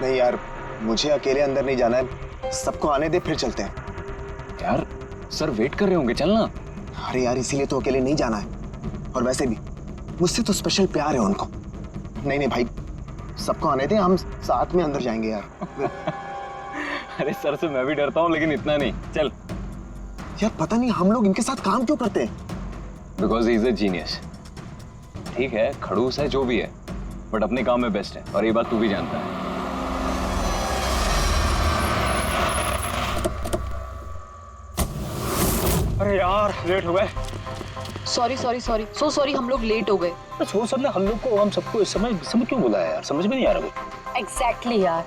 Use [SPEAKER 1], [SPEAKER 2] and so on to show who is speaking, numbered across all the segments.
[SPEAKER 1] नहीं यार, मुझे अकेले अंदर नहीं जाना है, सबको आने दे फिर चलते हैं।
[SPEAKER 2] यार सर वेट कर रहे होंगे, चलना।
[SPEAKER 1] अरे यार इसीलिए तो अकेले नहीं जाना है, और वैसे भी मुझसे तो स्पेशल प्यार है उनको। नहीं नहीं भाई, सबको आने दे, हम साथ में अंदर जाएंगे यार।
[SPEAKER 2] अरे सर से मैं भी डरता हूँ, लेकिन इतना नहीं, चल।
[SPEAKER 1] यार पता नहीं हम लोग इनके साथ काम क्यों करते हैं।
[SPEAKER 2] Because he is a genius. ठीक है, खड़ूस है, जो भी है, बट अपने काम में बेस्ट है, और ये बात तू भी जानता है।
[SPEAKER 3] अरे यार लेट हो गए।
[SPEAKER 4] Sorry sorry sorry, so sorry, हम लोग लेट हो गए।
[SPEAKER 3] तो सर ने हम सबको इस समय क्यों बुलाया यार, समझ में नहीं आ रहा कुछ।
[SPEAKER 4] एग्जैक्टली यार,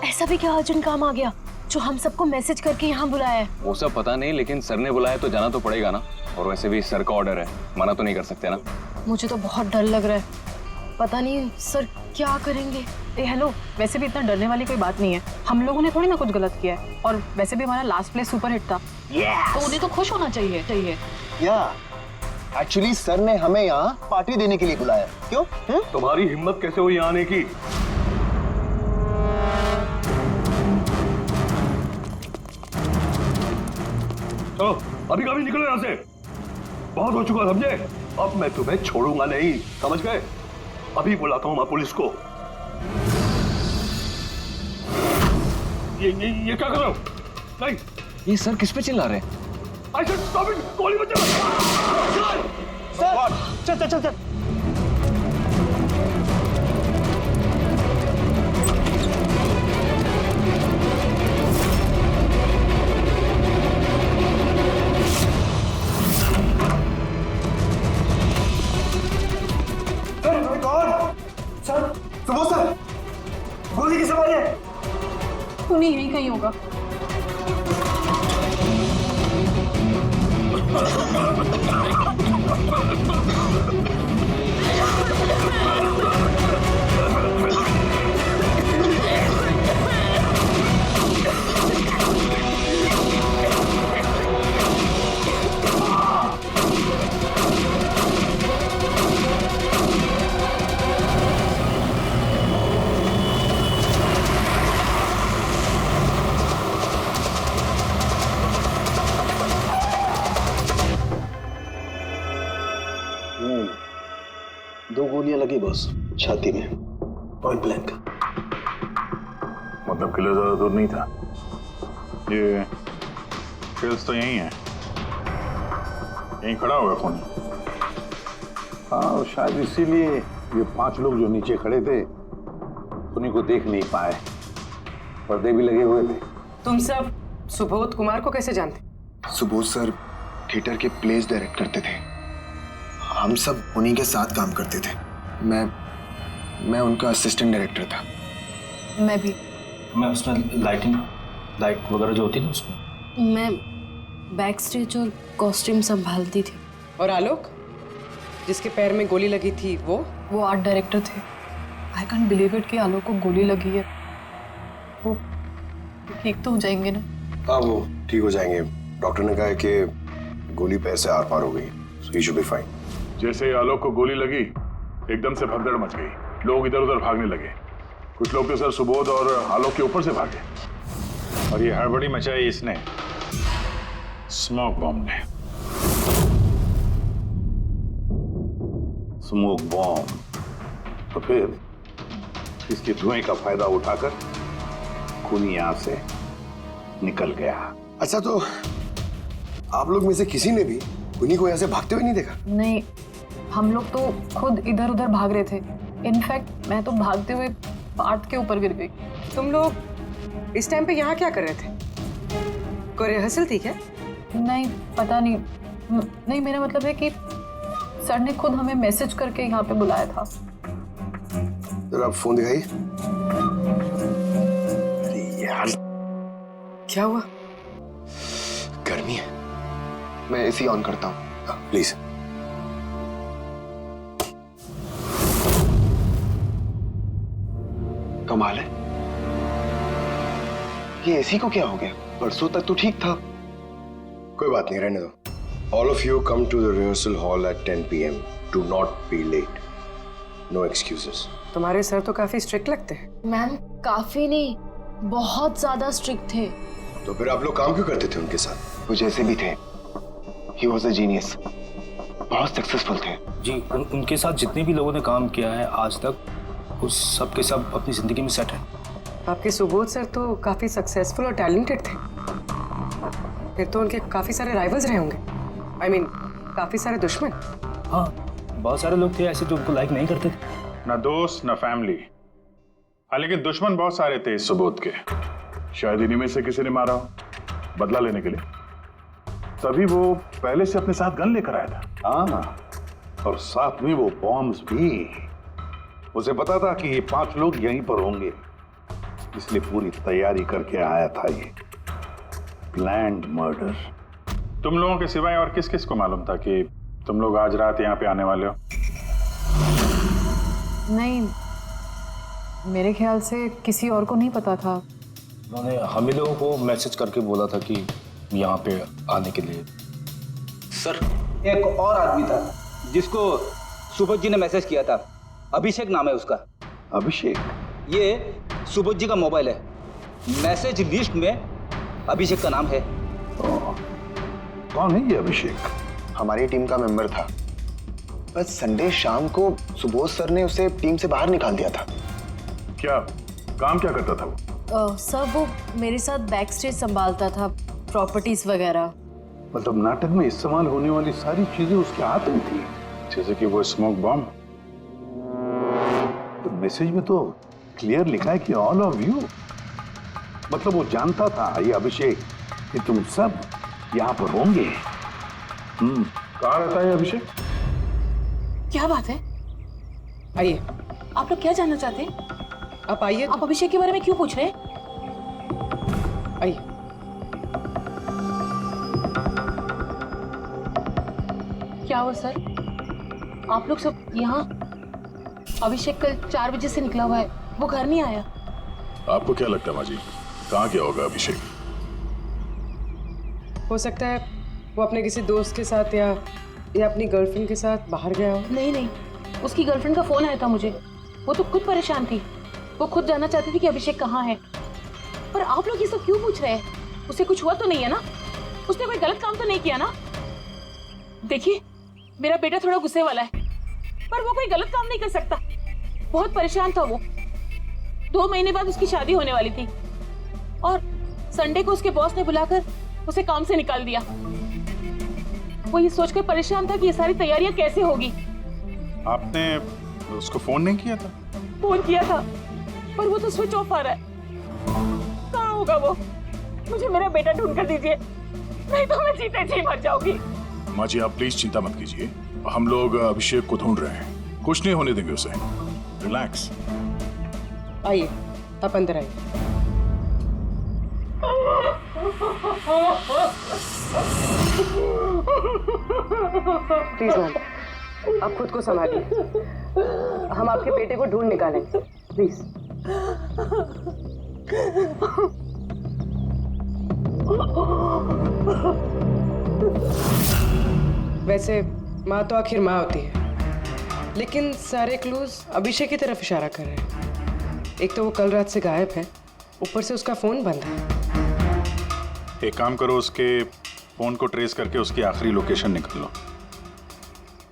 [SPEAKER 4] ऐसा भी क्या अर्जेंट काम आ गया जो हम सबको मैसेज करके यहाँ बुलाया है?
[SPEAKER 2] वो सब पता नहीं, लेकिन सर ने बुलाया तो जाना तो पड़ेगा ना, और वैसे भी सर का ऑर्डर है, मना तो नहीं कर सकते ना।
[SPEAKER 4] मुझे तो बहुत डर लग रहा है, पता नहीं सर क्या करेंगे।
[SPEAKER 5] हेलो, वैसे भी इतना डरने वाली कोई बात नहीं है, हम लोगों ने थोड़ी ना कुछ गलत किया है, और वैसे भी हमारा लास्ट प्ले सुपर हिट था।
[SPEAKER 4] तो उन्हें तो खुश होना चाहिए।
[SPEAKER 1] या एक्चुअली सर ने हमें यहाँ पार्टी देने के लिए बुलाया। क्यों?
[SPEAKER 3] तुम्हारी हिम्मत कैसे हुई यहाँ आने की? चलो अभी कभी निकलो यहाँ से, बहुत हो चुका समझे। अब मैं तुम्हें छोड़ूंगा नहीं, समझ गए? अभी बुलाता हूँ मैं पुलिस को। ये क्या कर रहे हो? नहीं,
[SPEAKER 2] ये सर किस पे चिल्ला रहे हैं?
[SPEAKER 3] I said stop it! गोली मत चला!
[SPEAKER 1] चल चल चल चल। सर, सुबोध सर, गोली किस मारी है?
[SPEAKER 5] उन्हें यही कहीं होगा।
[SPEAKER 1] दो गोलियां लगी बॉस, छाती में, पॉइंट ब्लैंक।
[SPEAKER 6] मतलब किले ज्यादा दूर नहीं था। ये शेल्स तो यहीं है, यहीं खड़ा हुआ खूनी।
[SPEAKER 7] हाँ, शायद इसीलिए ये 5 लोग जो नीचे खड़े थे उन्हीं को देख नहीं पाए, पर्दे भी लगे हुए थे।
[SPEAKER 8] तुम सब सुबोध कुमार को कैसे जानते?
[SPEAKER 1] सुबोध सर थिएटर के प्लेस डायरेक्ट करते थे, हम सब उन्हीं के साथ काम करते थे। मैं उनका असिस्टेंट डायरेक्टर था।
[SPEAKER 4] मैं भी।
[SPEAKER 3] मैं उसमें लाइट वगैरह जो होती है ना उसमें।
[SPEAKER 4] मैं बैक स्टेज और कॉस्ट्यूम संभालती थी।
[SPEAKER 8] और आलोक, जिसके पैर में गोली लगी थी, वो
[SPEAKER 5] आर्ट डायरेक्टर थे। आई कांट बिलीव इट कि आलोक को गोली लगी है। वो ठीक तो हो जाएंगे ना?
[SPEAKER 9] हाँ, वो ठीक हो जाएंगे। डॉक्टर ने कहा है कि गोली पैर से आर पार हो गई, सो ही शुड बी फाइन।
[SPEAKER 6] जैसे ही आलोक को गोली लगी, एकदम से भगदड़ मच गई, लोग इधर उधर भागने लगे। कुछ लोग तो सर सुबोध और आलोक के ऊपर से भागे,
[SPEAKER 7] और ये हड़बड़ी मचाई इसने, स्मोक बॉम्ब ने। Smoke bomb. तो फिर इसके धुएं का फायदा उठाकर खूनी यहां से निकल गया।
[SPEAKER 9] अच्छा, तो आप लोग में से किसी ने भी उन्हीं को यहाँ से भागते हुए नहीं देखा?
[SPEAKER 5] नहीं, हम लोग तो खुद इधर उधर भाग रहे थे। इनफैक्ट मैं तो भागते हुए पार्ट के ऊपर गिर गई।
[SPEAKER 8] तुम लोग इस टाइम पे यहाँ क्या कर रहे थे? कोई रिहर्सल थी क्या?
[SPEAKER 5] नहीं, पता नहीं। नहीं, मेरा मतलब है कि सर ने खुद हमें मैसेज करके यहाँ पे बुलाया था।
[SPEAKER 9] जरा आप फोन दिखाइए। अरे यार,
[SPEAKER 8] क्या हुआ?
[SPEAKER 9] गर्मी है।
[SPEAKER 1] मैं एसी ऑन करता हूँ।
[SPEAKER 9] प्लीज।
[SPEAKER 1] कमाल है, ये एसी को क्या हो गया? परसों तक तो ठीक था।
[SPEAKER 9] कोई बात नहीं, रहने दो। All of you come to the rehearsal hall at 10 p.m. Do not be late. No excuses.
[SPEAKER 8] तुम्हारे सर तो काफी स्ट्रिक्ट लगते हैं।
[SPEAKER 4] मैम काफी नहीं, बहुत ज्यादा स्ट्रिक्ट थे।
[SPEAKER 9] तो फिर आप लोग काम क्यों करते थे उनके साथ?
[SPEAKER 1] वो जैसे भी थे, ही वॉज अ जीनियस, बहुत सक्सेसफुल थे।
[SPEAKER 10] जी उनके साथ जितने भी लोगों ने काम किया है आज तक, उस सब के सब अपनी जिंदगी में सेट है।
[SPEAKER 8] आपके सुबोध सर तो काफी सक्सेसफुल और टैलेंटेड थे, फिर तो उनके काफी सारे राइवल्स रहे होंगे। I mean, काफी सारे दुश्मन।
[SPEAKER 10] हाँ, बहुत सारे लोग थे ऐसे जो उनको लाइक नहीं करते थे।
[SPEAKER 6] ना दोस्त ना फैमिली, हाँ लेकिन दुश्मन बहुत सारे थे इस सुबोध के। शायद इन्हीं में से किसी ने मारा हो बदला लेने के लिए, तभी वो पहले से अपने साथ गन लेकर आया था।
[SPEAKER 7] हाँ, और साथ में वो बॉम्ब्स भी। उसे पता था कि ये 5 लोग यहीं पर होंगे, इसलिए पूरी तैयारी करके आया था ये प्लान्ड मर्डर।
[SPEAKER 6] तुम लोगों के सिवाय और किस किस को मालूम था कि तुम लोग आज रात यहाँ पे आने वाले हो?
[SPEAKER 5] नहीं, मेरे ख्याल से किसी और को नहीं पता था।
[SPEAKER 10] उन्होंने हम ही लोगों को मैसेज करके बोला था कि यहाँ पे आने के लिए।
[SPEAKER 11] सर, एक और आदमी था जिसको सुबोध जी ने मैसेज किया था, अभिषेक नाम है उसका।
[SPEAKER 7] अभिषेक?
[SPEAKER 11] ये सुबोध जी का मोबाइल है, मैसेज लिस्ट में अभिषेक का नाम है।
[SPEAKER 7] कौन है ये अभिषेक?
[SPEAKER 1] हमारी टीम का मेंबर था, बस संडे शाम को सुबोध सर ने उसे टीम से बाहर निकाल दिया था।
[SPEAKER 6] क्या काम क्या करता था वो?
[SPEAKER 4] सर वो मेरे साथ बैक स्टेज संभालता था, प्रॉपर्टीज वगैरह।
[SPEAKER 7] मतलब नाटक में इस्तेमाल होने वाली सारी चीजें उसके हाथ में थी,
[SPEAKER 6] जैसे कि वो स्मोक बॉम्ब।
[SPEAKER 7] तो मैसेज में तो क्लियर लिखा है कि ऑल ऑफ यू। मतलब वो जानता था ये अभिषेक कि तुम सब यहाँ पर होंगे।
[SPEAKER 6] कहाँ रहता है अभिषेक?
[SPEAKER 5] क्या बात है?
[SPEAKER 8] आइए,
[SPEAKER 5] आप लोग क्या जानना चाहते हैं?
[SPEAKER 8] आप आइए।
[SPEAKER 5] आप अभिषेक के बारे में क्यों पूछ रहे हैं?
[SPEAKER 8] आइए।
[SPEAKER 5] क्या हुआ सर? आप लोग सब यहाँ? अभिषेक कल 4 बजे से निकला हुआ है, वो घर नहीं आया।
[SPEAKER 6] आपको क्या लगता है माँ जी, कहाँ गया होगा अभिषेक?
[SPEAKER 8] हो सकता है वो अपने किसी दोस्त के साथ या अपनी गर्लफ्रेंड के साथ बाहर गया हो।
[SPEAKER 5] नहीं, उसकी गर्लफ्रेंड का फोन आया था मुझे। वो तो खुद परेशान थी, वो खुद जानना चाहती थी कि अभिषेक कहाँ है। पर आप लोग ये सब क्यों पूछ रहे हैं? उसे कुछ हुआ तो नहीं है ना? उसने कोई गलत काम तो नहीं किया ना? देखिए, मेरा बेटा थोड़ा गुस्से वाला है, पर वो कोई गलत काम नहीं कर सकता। बहुत परेशान था वो। 2 महीने बाद उसकी शादी होने वाली थी और संडे को उसके बॉस ने बुलाकर उसे काम से निकाल दिया। वो ये सोचकर परेशान था कि ये सारी तैयारियां कैसे होगी।
[SPEAKER 6] आपने उसको फोन नहीं किया था?
[SPEAKER 5] फोन किया था, पर वो तो स्विच ऑफ आ रहा है। कहाँ होगा वो? मुझे मेरा बेटा ढूंढ कर दीजिए, नहीं तो मैं जीते जी मर जाऊंगी।
[SPEAKER 6] माँ जी आप प्लीज चिंता मत कीजिए, हम लोग अभिषेक को ढूंढ रहे हैं, कुछ नहीं होने देंगे उसे। रिलैक्स।
[SPEAKER 8] आइए, आप अंदर आइए। प्लीज मैम, आप खुद को संभालिए, हम आपके बेटे को ढूंढ निकालेंगे, प्लीज। वैसे माँ तो आखिर माँ होती है, लेकिन सारे क्लूज अभिषेक की तरफ इशारा कर रहे हैं। एक तो वो कल रात से गायब है, ऊपर से उसका फोन बंद है।
[SPEAKER 6] एक काम करो, उसके फोन को ट्रेस करके उसकी आखिरी लोकेशन निकाल लो,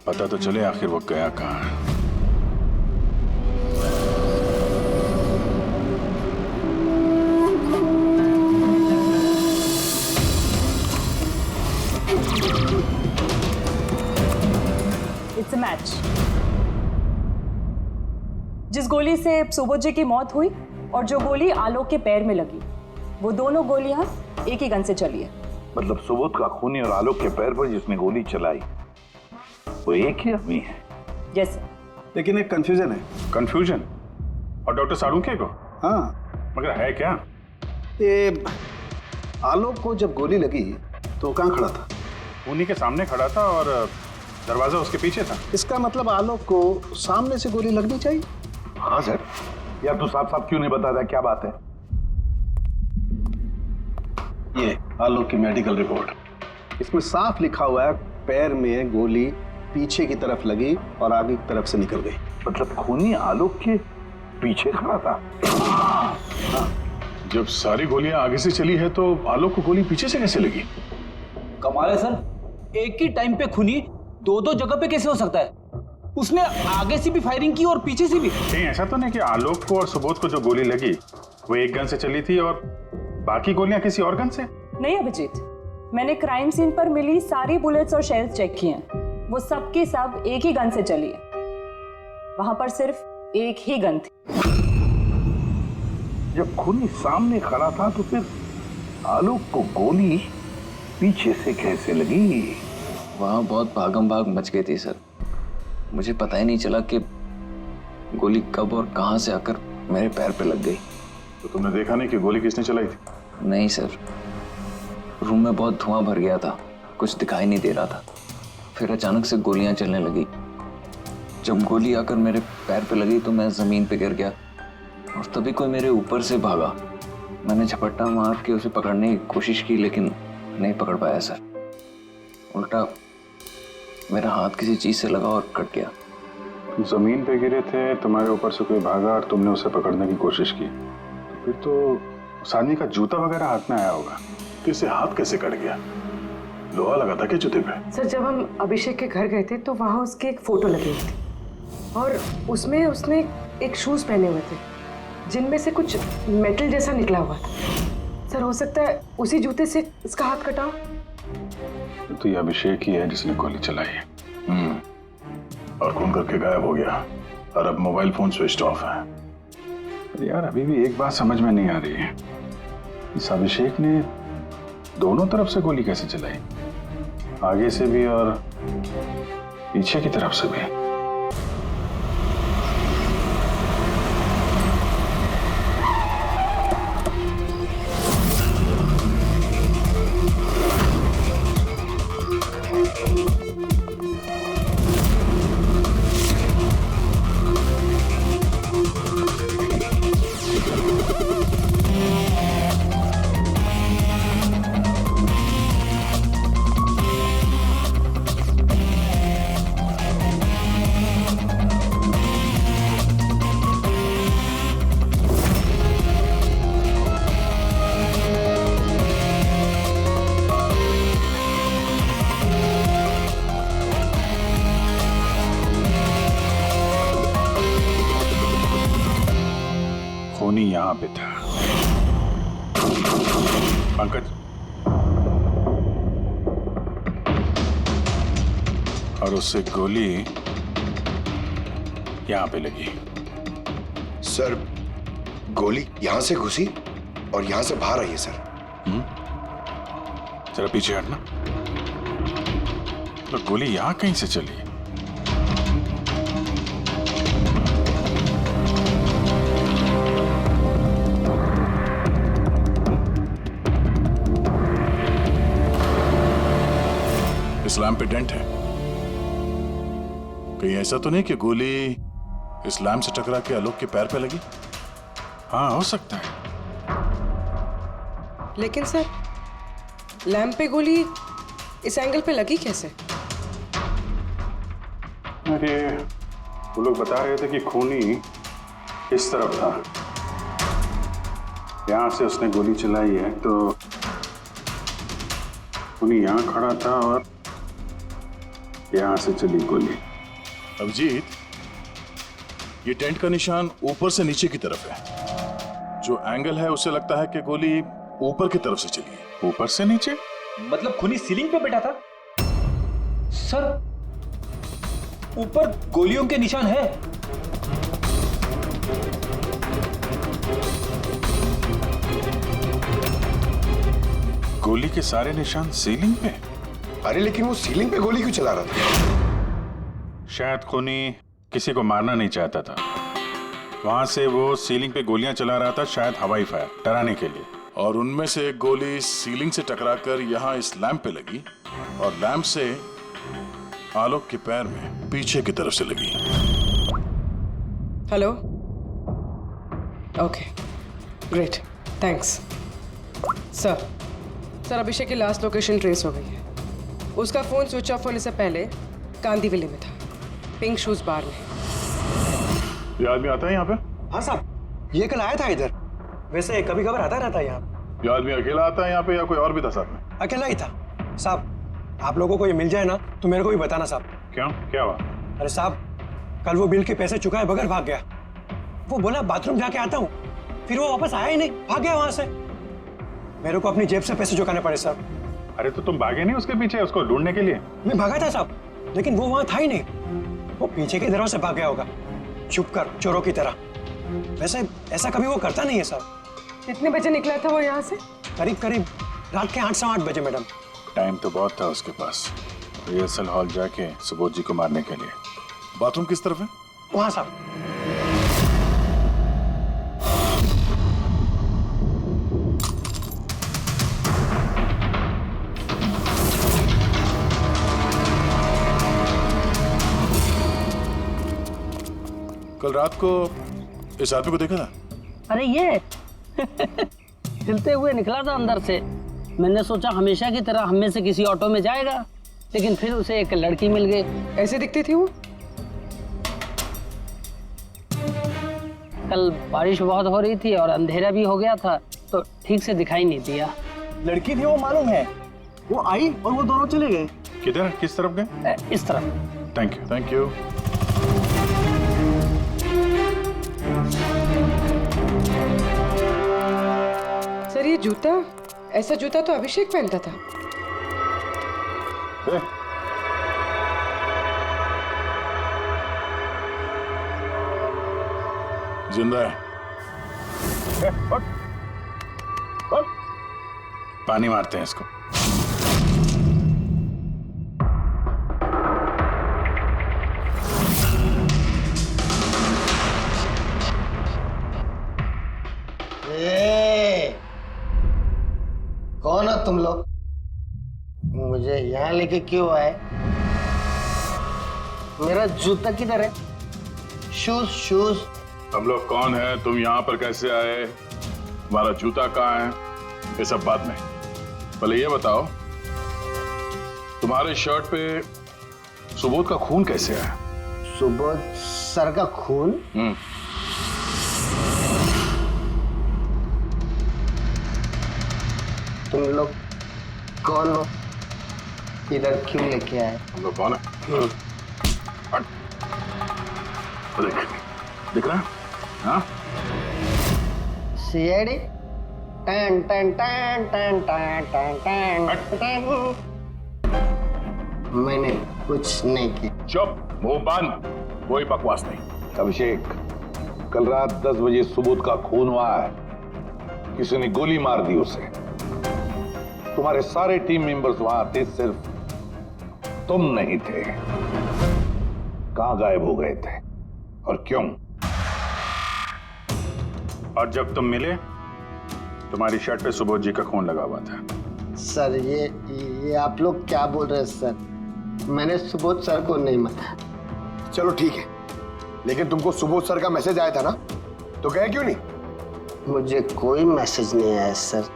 [SPEAKER 6] पता तो चले आखिर वो गया कहाँ है।
[SPEAKER 12] It's a match. जिस गोली से सुबोध जी की मौत हुई और जो गोली आलोक के पैर में लगी, वो दोनों गोलियां एक ही गन से चली है।
[SPEAKER 7] मतलब सुबोध का खूनी और आलोक के पैर पर जिसने गोली चलाई वो एक ही आदमी है।
[SPEAKER 12] यस।
[SPEAKER 6] लेकिन एक कंफ्यूजन है। कंफ्यूजन? और डॉक्टर सालुंखे को?
[SPEAKER 7] हाँ,
[SPEAKER 6] मगर है क्या?
[SPEAKER 7] ये आलोक को जब गोली लगी तो कहाँ खड़ा था?
[SPEAKER 6] उन्हीं के सामने खड़ा था और दरवाजा उसके पीछे था।
[SPEAKER 7] इसका मतलब आलोक को सामने से गोली लगनी चाहिए।
[SPEAKER 9] हाँ सर।
[SPEAKER 7] यार तू साफ साफ क्यों नहीं बताता क्या बात है?
[SPEAKER 9] ये आलोक की मेडिकल रिपोर्ट।
[SPEAKER 7] इसमें साफ लिखा हुआ है पैर में गोली पीछे की तरफ लगी और आगे की तरफ से निकल गई। मतलब खूनी आलोक के पीछे खड़ा था।
[SPEAKER 6] जब सारी गोलियां आगे से चली है तो आलोक को गोली पीछे से कैसे लगी?
[SPEAKER 11] कमाल है सर, एक ही टाइम पे खूनी दो दो जगह पे कैसे हो सकता है? उसने आगे से भी फायरिंग की और पीछे से भी।
[SPEAKER 6] नहीं, ऐसा तो नहीं कि आलोक को और सुबोध को जो गोली लगी वो एक गन से चली थी और बाकी गोलियां किसी और गन से?
[SPEAKER 12] नहीं अभिजीत, मैंने क्राइम सीन पर मिली सारी बुलेट्स और शेल्स चेक किए हैं। वो सब की सब एक ही गन से चली है। वहां पर सिर्फ एक ही गन थी।
[SPEAKER 7] जब खूनी सामने खड़ा था तो फिर आलोक को गोली पीछे से कैसे लगी?
[SPEAKER 2] वहां बहुत भागम भाग मच गई थी सर। मुझे पता ही नहीं चला कि गोली कब और कहां से आकर मेरे पैर पे लग गई।
[SPEAKER 6] तो तुमने देखा नहीं कि गोली किसने चलाई थी?
[SPEAKER 2] नहीं सर, रूम में बहुत धुआं भर गया था, कुछ दिखाई नहीं दे रहा था। फिर अचानक से गोलियां चलने लगी। जब गोली आकर मेरे पैर पे लगी तो मैं जमीन पे गिर गया और तभी कोई मेरे ऊपर से भागा। मैंने झपट्टा मार के उसे पकड़ने की कोशिश की लेकिन नहीं पकड़ पाया सर। उल्टा मेरा हाथ किसी चीज से लगा और कट गया।
[SPEAKER 6] तुम जमीन पे गिरे थे, तुम्हारे ऊपर से कोई भागा और तुमने उसे पकड़ने की कोशिश की, तो फिर तो उस आदमी का जूता वगैरह हाथ में आया होगा। तो इसे हाथ कैसे कट गया? लोहा लगा था क्या जूते पे?
[SPEAKER 8] सर, जब हम अभिषेक के घर गए थे तो वहाँ उसकी एक फोटो लगी हुई थी और उसमें उसने एक शूज पहने हुए थे जिनमें से कुछ मेटल जैसा निकला हुआ था। सर, हो सकता है उसी जूते से इसका हाथ कटा हो।
[SPEAKER 6] तो ये अभिषेक ही है जिसने गोली चलाई है। और खून करके गायब हो गया और अब मोबाइल फोन स्विच ऑफ है। पर यार अभी भी एक बात समझ में नहीं आ रही है, इस अभिषेक ने दोनों तरफ से गोली कैसे चलाई? आगे से भी और पीछे की तरफ से भी। खूनी यहां पे था। पंकज, और उससे गोली यहां पे लगी।
[SPEAKER 9] सर, गोली यहां से घुसी और यहां से बाहर आई है सर।
[SPEAKER 6] जरा पीछे हटना। तो गोली यहां कहीं से चली? इस लैंप पे डेंट है। कहीं ऐसा तो नहीं कि गोली इस लैंप से टकरा के आलोक के पैर पे लगी? हाँ, हो सकता है।
[SPEAKER 8] लेकिन सर, लैंप पे गोली इस एंगल पे लगी कैसे?
[SPEAKER 6] अरे वो लोग बता रहे थे कि खूनी इस तरफ था, यहां से उसने गोली चलाई है, तो खूनी यहां खड़ा था और यहां से चली गोली। अभिजीत, ये टेंट का निशान ऊपर से नीचे की तरफ है। जो एंगल है उससे लगता है कि गोली ऊपर की तरफ से चली है। ऊपर से नीचे
[SPEAKER 11] मतलब खूनी सीलिंग पे बैठा था? सर, ऊपर गोलियों के निशान है।
[SPEAKER 6] गोली के सारे निशान सीलिंग पे?
[SPEAKER 9] अरे लेकिन वो सीलिंग पे गोली क्यों चला रहा था?
[SPEAKER 6] शायद खूनी किसी को मारना नहीं चाहता था, वहां से वो सीलिंग पे गोलियां चला रहा था, शायद हवाई फायर डराने के लिए। और उनमें से एक गोली सीलिंग से टकराकर यहाँ इस लैंप पे लगी और लैंप से आलोक के पैर में पीछे की तरफ से लगी।
[SPEAKER 8] Hello, okay, great, thanks. Sir, Abhishek की लास्ट लोकेशन ट्रेस हो गई है। उसका फोन स्विच ऑफ होने से पहले कांदीवली में था, पिंक शूज बार में।
[SPEAKER 6] ये आदमी आता है यहाँ पे?
[SPEAKER 13] हाँ साहब, ये कल आया था इधर। वैसे कभी कभार आता रहता है यहाँ।
[SPEAKER 6] ये आदमी अकेला आता है यहाँ पे या कोई और भी था साथ में?
[SPEAKER 13] अकेला ही था साहब। आप लोगों को ये मिल जाए ना तो मेरे को भी बताना साहब।
[SPEAKER 6] क्यों, क्या हुआ?
[SPEAKER 13] अरे साहब, कल वो बिल के पैसे चुकाए बगैर भाग गया। वो बोला बाथरूम जाके आता हूँ, फिर वो वापस आया ही नहीं, भाग गया वहां से। मेरे को अपनी जेब से पैसे चुकाने पड़े साहब।
[SPEAKER 6] अरे तो तुम भागे नहीं उसके पीछे उसको ढूंढने के लिए?
[SPEAKER 13] मैं भागा था साहब, लेकिन वो वहां था ही नहीं। वो पीछे के दरवाजे से भाग गया होगा, छुप कर, चोरों की तरह। वैसे ऐसा कभी वो करता नहीं है साहब।
[SPEAKER 8] कितने बजे निकला था वो यहाँ से?
[SPEAKER 13] करीब करीब रात के 8 सवा 8 बजे मैडम।
[SPEAKER 6] टाइम तो बहुत था उसके पास रिहर्सल हॉल जाके सुबोध जी को मारने के लिए। बाथरूम किस तरफ है?
[SPEAKER 13] वहां साहब।
[SPEAKER 6] कल रात को इस आदमी को देखा था?
[SPEAKER 14] अरे ये हिलते हुए निकला था अंदर से। मैंने सोचा हमेशा की तरह हम में से किसी ऑटो में जाएगा, लेकिन फिर उसे एक लड़की मिल गई।
[SPEAKER 8] ऐसे दिखती थी वो?
[SPEAKER 14] कल बारिश बहुत हो रही थी और अंधेरा भी हो गया था, तो ठीक से दिखाई नहीं दिया।
[SPEAKER 1] लड़की थी वो मालूम है, वो आई और वो दोनों चले गए।
[SPEAKER 6] किधर, किस तरफ गए?
[SPEAKER 14] इस तरफ।
[SPEAKER 6] Thank you, thank you.
[SPEAKER 8] Sir ये जूता, ऐसा जूता तो अभिषेक पहनता था।
[SPEAKER 6] जिंदा है। पानी मारते हैं इसको।
[SPEAKER 15] कौन हो तुम लोग? मुझे यहाँ लेके क्यों आए? मेरा जूता किधर है? Shoes shoes.
[SPEAKER 6] हम लोग कौन है, तुम यहाँ पर कैसे आए, हमारा जूता कहाँ है, ये सब बात में। पहले ये बताओ, तुम्हारे शर्ट पे सुबोध का खून कैसे आया?
[SPEAKER 15] सुबोध सर का खून? तुम लोग कौन हो? इधर क्यों लेके आए?
[SPEAKER 6] हम लोग कौन है? देख, दिख रहा है? हाँ?
[SPEAKER 15] सीआईडी? टन टन टन टन टन टन टन। मैंने कुछ नहीं किया।
[SPEAKER 6] चुप, मुंह बंद, कोई बकवास नहीं।
[SPEAKER 7] अभिषेक, कल रात 10 बजे सुबोध का खून हुआ है। किसी ने गोली मार दी उसे। तुम्हारे सारे टीम मेंबर्स वहां थे, सिर्फ तुम नहीं थे। कहां गायब हो गए थे और क्यों?
[SPEAKER 6] और जब तुम मिले, तुम्हारी शर्ट पे सुबोध जी का खून लगा हुआ था।
[SPEAKER 15] सर ये आप लोग क्या बोल रहे हैं सर? मैंने सुबोध सर को नहीं मारा।
[SPEAKER 9] चलो ठीक है, लेकिन तुमको सुबोध सर का मैसेज आया था ना, तो गए क्यों नहीं?
[SPEAKER 15] मुझे कोई मैसेज नहीं आया सर।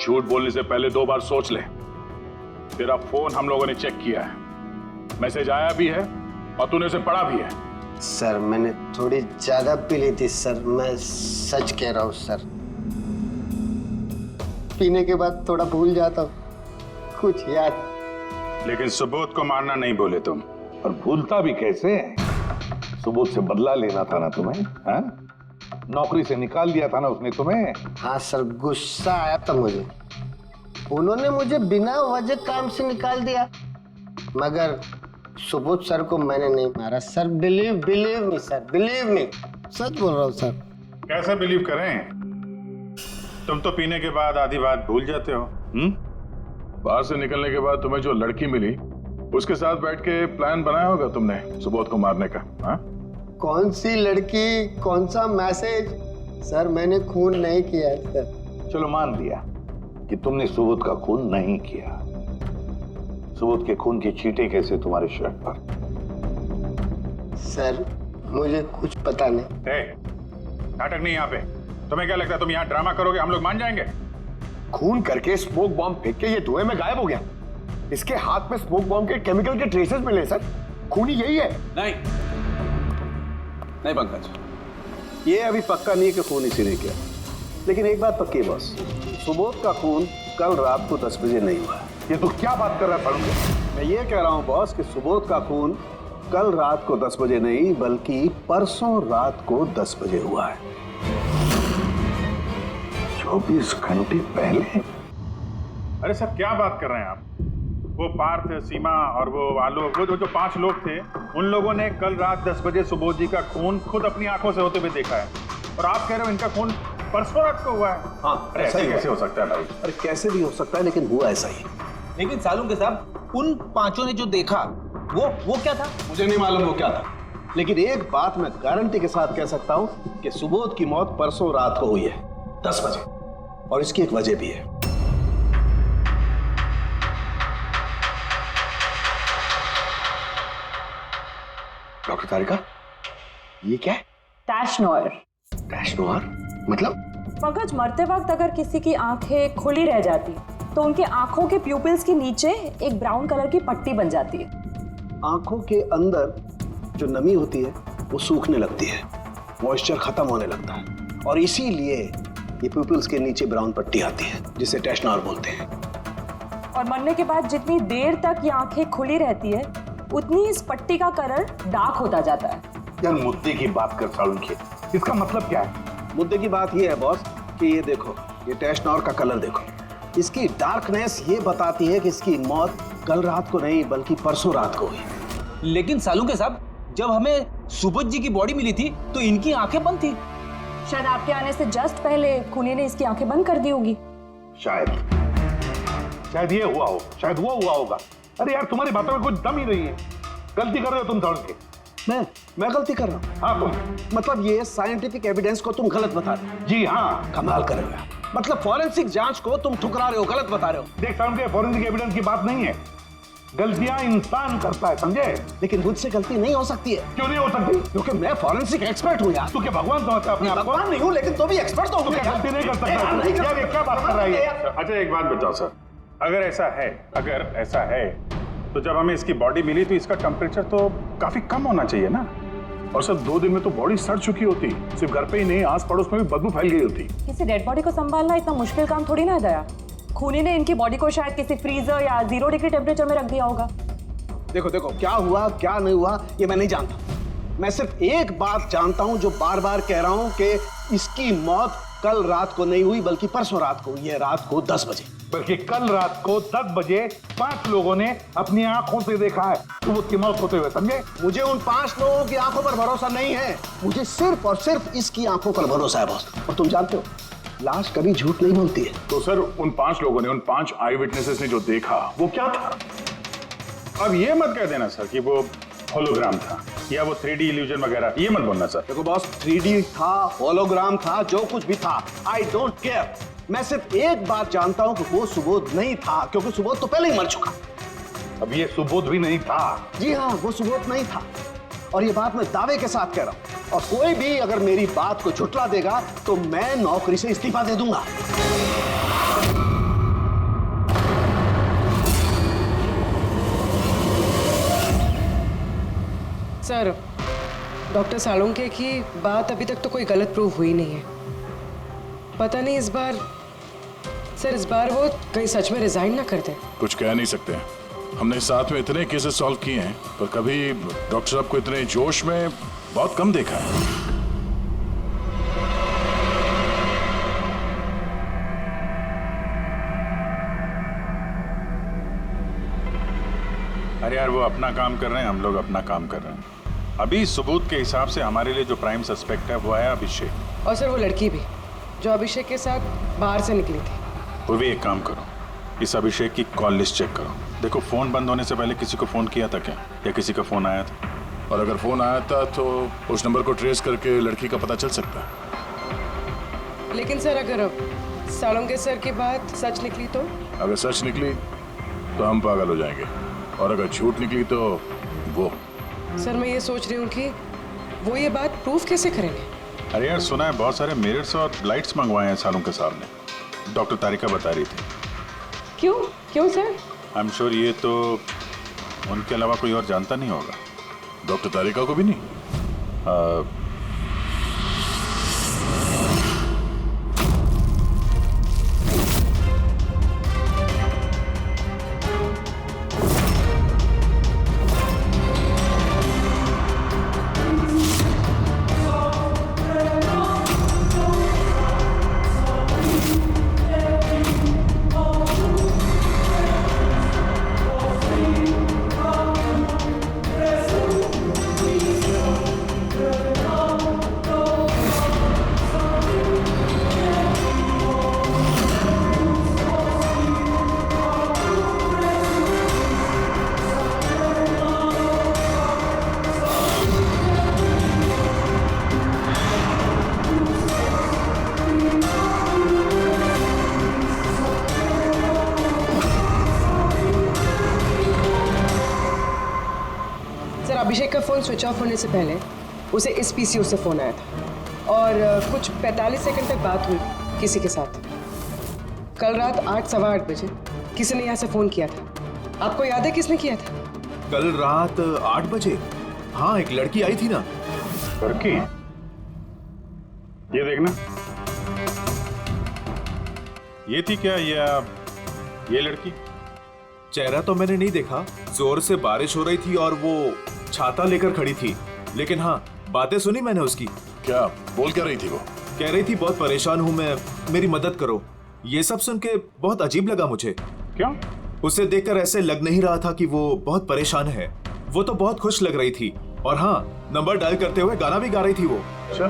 [SPEAKER 6] झूठ बोलने से पहले 2 बार सोच ले। तेरा फोन हम लोगों ने चेक किया है, मैसेज आया भी है और तूने उसे पढ़ा भी है।
[SPEAKER 15] सर मैंने थोड़ी ज्यादा पी ली थी सर, मैं सच कह रहा हूँ सर। पीने के बाद थोड़ा भूल जाता हूँ, कुछ याद।
[SPEAKER 6] लेकिन सुबोध को मारना नहीं बोले तुम।
[SPEAKER 7] और भूलता भी कैसे? सुबोध से बदला लेना था ना तुम्हें, हाँ? नौकरी से निकाल दिया था ना उसने तुम्हें।
[SPEAKER 15] हाँ सर, गुस्सा आया था मुझे। उन्होंने मुझे बिना वजह काम से निकाल दिया, मगर सुबोध सर को मैंने नहीं मारा sir. Believe me sir, believe me, सच बोल रहा हूँ सर।
[SPEAKER 6] कैसे बिलीव करें? तुम तो पीने के बाद आधी बात भूल जाते हो। बाहर से निकलने के बाद तुम्हें जो लड़की मिली, उसके साथ बैठ के प्लान बनाया होगा तुमने सुबोध को मारने का। हाँ?
[SPEAKER 15] कौन सी लड़की, कौन सा मैसेज? सर मैंने खून नहीं किया सर।
[SPEAKER 7] चलो मान लिया कि तुमने सुबोध का खून नहीं किया। सुबोध के खून के छींटे कैसे तुम्हारे शर्ट पर?
[SPEAKER 15] सर मुझे कुछ पता नहीं।
[SPEAKER 6] नाटक नहीं यहाँ पे। तुम्हें क्या लगता है तुम यहाँ ड्रामा करोगे, हम लोग मान जाएंगे?
[SPEAKER 9] खून करके स्मोक बॉम्ब फेंक के ये धुएं में गायब हो गया। इसके हाथ में स्मोक बॉम्ब के केमिकल के ट्रेसेस मिले सर। खूनी यही है।
[SPEAKER 11] नहीं पंकज,
[SPEAKER 7] ये अभी पक्का नहीं है कि खून इसी ने किया, लेकिन एक बात पक्की है बॉस, सुबोध का खून कल रात को 10 बजे नहीं हुआ। ये तो क्या बात कर रहा है सालुंके? मैं ये कह रहा हूँ बॉस कि सुबोध का खून कल रात को 10 बजे नहीं बल्कि परसों रात को 10 बजे हुआ है। 24 घंटे पहले।
[SPEAKER 6] अरे सर क्या बात कर रहे हैं आप? वो पार्थ, सीमा और वो आलोक, वो जो 5 लोग थे, उन लोगों ने कल रात 10 बजे सुबोध जी का खून खुद अपनी आंखों से होते हुए देखा है, और आप कह रहे हो इनका खून परसों रात को हुआ है?
[SPEAKER 7] हाँ,
[SPEAKER 6] अरे ऐसे कैसे हो सकता है भाई?
[SPEAKER 7] अरे कैसे भी हो सकता है, लेकिन हुआ ऐसा ही।
[SPEAKER 11] लेकिन सालुंके साहब, उन 5 ने जो देखा वो क्या था?
[SPEAKER 7] मुझे नहीं मालूम वो क्या था, लेकिन एक बात मैं गारंटी के साथ कह सकता हूं कि सुबोध की मौत परसों रात को हुई है 10 बजे, और इसकी एक वजह भी है। डॉक्टर तारिका, ये क्या है?
[SPEAKER 12] टैश नोयर।
[SPEAKER 7] टैश नोयर मतलब?
[SPEAKER 12] मगज मरते वक्त अगर किसी की आंखें खुली रह जाती तो उनके आंखों के प्यूपिल्स के नीचे एक ब्राउन कलर की पट्टी बन जाती है।
[SPEAKER 7] आंखों के अंदर जो नमी होती है वो सूखने लगती है, मॉइस्चर खत्म होने लगता है, और इसीलिए ये प्यूपिल्स के नीचे ब्राउन पट्टी आती है जिसे टैश नोयर बोलते हैं।
[SPEAKER 12] और मरने के बाद जितनी देर तक ये आंखें खुली रहती है उतनी इस पट्टी का कलर डार्क होता जाता है।
[SPEAKER 7] यार मुद्दे की बात कर सालुंके, इसका मतलब क्या है? मुद्दे की बात ये है बॉस कि ये देखो, ये टैश नोयर का कलर देखो, इसकी डार्कनेस ये बताती है कि इसकी मौत कल रात को नहीं बल्कि परसों रात को हुई।
[SPEAKER 11] लेकिन सालुंके साहब, जब हमें सुबोध जी की बॉडी मिली थी तो इनकी आंखें बंद थी।
[SPEAKER 12] शायद आपके आने से जस्ट पहले खूनी ने इसकी आंखें बंद कर दी होगी।
[SPEAKER 7] शायद ये हुआ हो, शायद वो हुआ होगा। अरे यार, तुम्हारी बातों में कुछ दम ही नहीं है। गलती कर रहे हो तुम सालुंके। मैं गलती कर रहा हूँ? हाँ तुम। मतलब ये साइंटिफिक एविडेंस को तुम गलत बता रहे हो? जी हाँ। कमाल कर रहे हो। मतलब फॉरेंसिक जांच को तुम ठुकरा रहे हो, गलत बता रहे हो। देख सालुंके, फॉरेंसिक एविडेंस की बात नहीं है, गलतियां इंसान करता है, समझे? लेकिन मुझसे गलती नहीं हो सकती है। क्यों नहीं हो सकती? क्योंकि मैं फॉरेंसिक एक्सपर्ट हूँ यार। तू क्या भगवान समझता है अपने आप को? भगवान नहीं हूँ, लेकिन तो भी एक्सपर्ट तो हूँ। गलती नहीं कर सकता यार, ये क्या बात कर रहा है?
[SPEAKER 6] अच्छा एक बात बताओ सर, अगर ऐसा है तो जब हमें इसकी बॉडी मिली तो इसका टेम्परेचर तो काफी कम होना चाहिए ना? और सर 2 दिन में तो बॉडी सड़ चुकी होती, सिर्फ घर पे ही नहीं आस पड़ोस में भी बदबू फैल गई होती।
[SPEAKER 12] किसी डेड बॉडी को संभालना इतना मुश्किल काम थोड़ी ना है दया। खूनी ने इनकी बॉडी को शायद किसी फ्रीजर या 0 डिग्री टेम्परेचर में रख दिया होगा।
[SPEAKER 7] देखो क्या हुआ क्या नहीं हुआ ये मैं नहीं जानता। मैं सिर्फ एक बात जानता हूं जो बार बार कह रहा हूं कि इसकी मौत कल रात को नहीं हुई बल्कि परसों रात को हुई है, रात को 10 बजे। बल्कि कल रात को 10 बजे 5 लोगों ने अपनी आंखों से देखा है सुबोध की मौत होते हुए, समझे? मुझे उन 5 लोगों की आंखों पर भरोसा नहीं है, मुझे सिर्फ और सिर्फ इसकी आंखों पर भरोसा है बॉस। और तुम जानते हो लाश कभी झूठ नहीं बोलती है।
[SPEAKER 6] तो सर उन 5 लोगों ने, उन 5 आई विटनेसेस ने जो देखा वो क्या था? अब ये मत कह देना सर कि वो होलोग्राम था या वो 3D इल्यूजन वगैरह, ये मत बोलना सर।
[SPEAKER 7] देखो बॉस, 3D था, होलोग्राम था, जो कुछ भी था, आई डोंट केयर। मैं सिर्फ एक बात जानता हूं कि वो सुबोध नहीं था, क्योंकि सुबोध तो पहले ही मर चुका। अब ये सुबोध भी नहीं था। जी हाँ, वो सुबोध नहीं था, और ये बात मैं दावे के साथ कह रहा हूं। और कोई भी अगर मेरी बात को झुठला देगा तो मैं नौकरी से इस्तीफा दे दूंगा।
[SPEAKER 8] सर, डॉक्टर सालुंके की बात अभी तक तो कोई गलत प्रूव हुई नहीं है। पता नहीं इस बार वो कहीं सच में रिजाइन ना कर दे।
[SPEAKER 6] कुछ कह नहीं सकते, हमने साथ में इतने केसेस सॉल्व किए हैं पर कभी डॉक्टर साहब को इतने जोश में बहुत कम देखा है। अरे यार, वो अपना काम कर रहे हैं, हम लोग अपना काम कर रहे हैं। अभी सबूत के हिसाब से हमारे लिए जो प्राइम सस्पेक्ट है वो है अभिषेक।
[SPEAKER 8] और सर वो लड़की भी जो अभिषेक के साथ बाहर से निकली थी।
[SPEAKER 6] वो भी एक काम करो, इस अभिषेक की कॉल लिस्ट चेक करो। देखो फोन बंद होने से पहले किसी को फोन किया था क्या, या किसी का फोन आया था?
[SPEAKER 16] और अगर फोन आया था तो उस नंबर को ट्रेस करके लड़की का पता चल सकता है।
[SPEAKER 8] लेकिन सर अगर सालुंके सर की बात सच निकली तो?
[SPEAKER 16] अगर सच निकली तो हम पागल हो जाएंगे, और अगर झूठ निकली तो वो।
[SPEAKER 8] सर मैं ये सोच रही हूँ कि वो ये बात प्रूफ कैसे करेंगे?
[SPEAKER 6] अरे यार सुना है बहुत सारे मिरर्स और लाइट्स मंगवाए हैं सालुंके साहब ने, डॉक्टर तारिका बता रही थी।
[SPEAKER 8] क्यों सर?
[SPEAKER 6] आई एम श्योर ये तो उनके अलावा कोई और जानता नहीं होगा।
[SPEAKER 16] डॉक्टर तारिका को भी नहीं?
[SPEAKER 8] अभिषेक का फोन स्विच ऑफ होने से पहले उसे इस पीसीओ से फोन आया था और कुछ 45 सेकंड तक बात हुई किसी के साथ। कल रात 8:15 बजे किसी ने यहाँ से फोन किया था। आपको याद है किसने किया था?
[SPEAKER 17] कल रात 8 बजे? हाँ, एक लड़की आई थी ना।
[SPEAKER 6] लड़की? ये देखना, ये थी क्या या ये लड़की?
[SPEAKER 17] चेहरा तो मैंने नहीं देखा, जोर से बारिश हो रही थी और वो छाता लेकर खड़ी थी, लेकिन हाँ बातें सुनी मैंने उसकी।
[SPEAKER 6] क्या बोल क्या रही थी वो?
[SPEAKER 17] कह रही थी बहुत परेशान हूँ मैं, मेरी मदद करो। ये सब सुन के बहुत अजीब लगा मुझे।
[SPEAKER 6] क्यों?
[SPEAKER 17] उसे देखकर ऐसे लग नहीं रहा था कि वो बहुत परेशान है। वो तो बहुत खुश लग रही थी और हाँ, नंबर डायल करते हुए गाना भी गा रही थी वो।
[SPEAKER 6] अच्छा,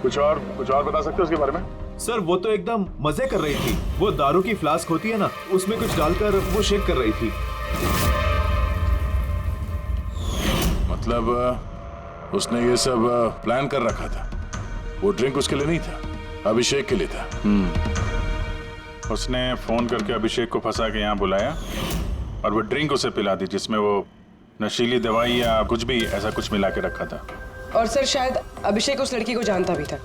[SPEAKER 6] कुछ और बता सकते हो उसके बारे में?
[SPEAKER 17] सर वो तो एकदम मजे कर रही थी। वो दारू की फ्लास्क होती है ना, उसमें कुछ डालकर वो शेक कर रही थी।
[SPEAKER 6] मतलब उसने ये सब प्लान कर रखा था। वो ड्रिंक उसके लिए नहीं था, अभिषेक के लिए था।
[SPEAKER 16] उसने फोन करके अभिषेक को फंसा के यहाँ बुलाया और वो ड्रिंक उसे पिला दी जिसमें वो नशीली दवाई या कुछ भी ऐसा कुछ मिला के रखा था।
[SPEAKER 8] और सर शायद अभिषेक उस लड़की को जानता भी था,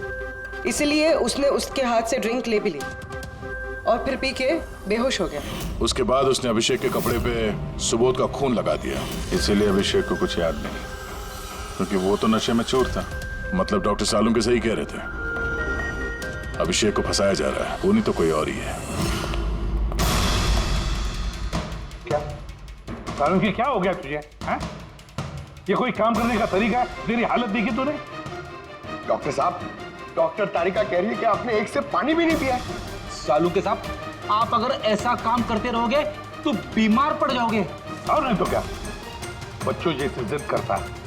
[SPEAKER 8] इसलिए उसने उसके हाथ से ड्रिंक ले भी ली और फिर पी के बेहोश हो गया।
[SPEAKER 6] उसके बाद उसने अभिषेक के कपड़े पे सुबोध का खून लगा दिया।
[SPEAKER 16] इसीलिए अभिषेक को कुछ याद नहीं, क्योंकि वो तो नशे में चूर था।
[SPEAKER 6] मतलब डॉक्टर सालुंके सही कह रहे थे, अभिषेक को फंसाया जा रहा है, वो नहीं तो कोई और ही है।
[SPEAKER 3] क्या सालुंके, क्या हो गया तुझे? हैं? ये कोई काम करने का तरीका है? तेरी हालत देखी तूने?
[SPEAKER 1] डॉक्टर साहब, डॉक्टर तारिका कह रही है कि आपने एक सिप पानी भी नहीं पिया है।
[SPEAKER 11] सालुंके साहब, आप अगर ऐसा काम करते रहोगे तो बीमार पड़ जाओगे।
[SPEAKER 3] और नहीं तो क्या, बच्चों जैसे जिद करता है।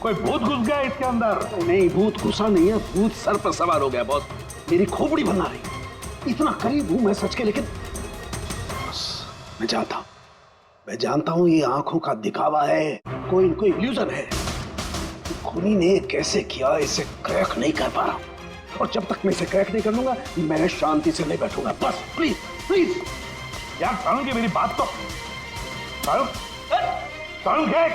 [SPEAKER 3] कोई भूत घुस गया इसके अंदर?
[SPEAKER 18] नहीं, भूत घुसा नहीं है, भूत सर पर सवार हो गया बॉस। मेरी खोपड़ी बना रही। इतना करीब हूं मैं सच के, लेकिन मैं जानता हूं ये आंखों का दिखावा है, कोई इनको इल्यूजन है। खूनी ने कैसे किया इसे क्रैक नहीं कर पा रहा, और जब तक मैं इसे क्रैक नहीं कर लूंगा मैं शांति से नहीं बैठूंगा। बस प्लीज प्लीज
[SPEAKER 3] यार सालुंके, मेरी बात तो सालुंके।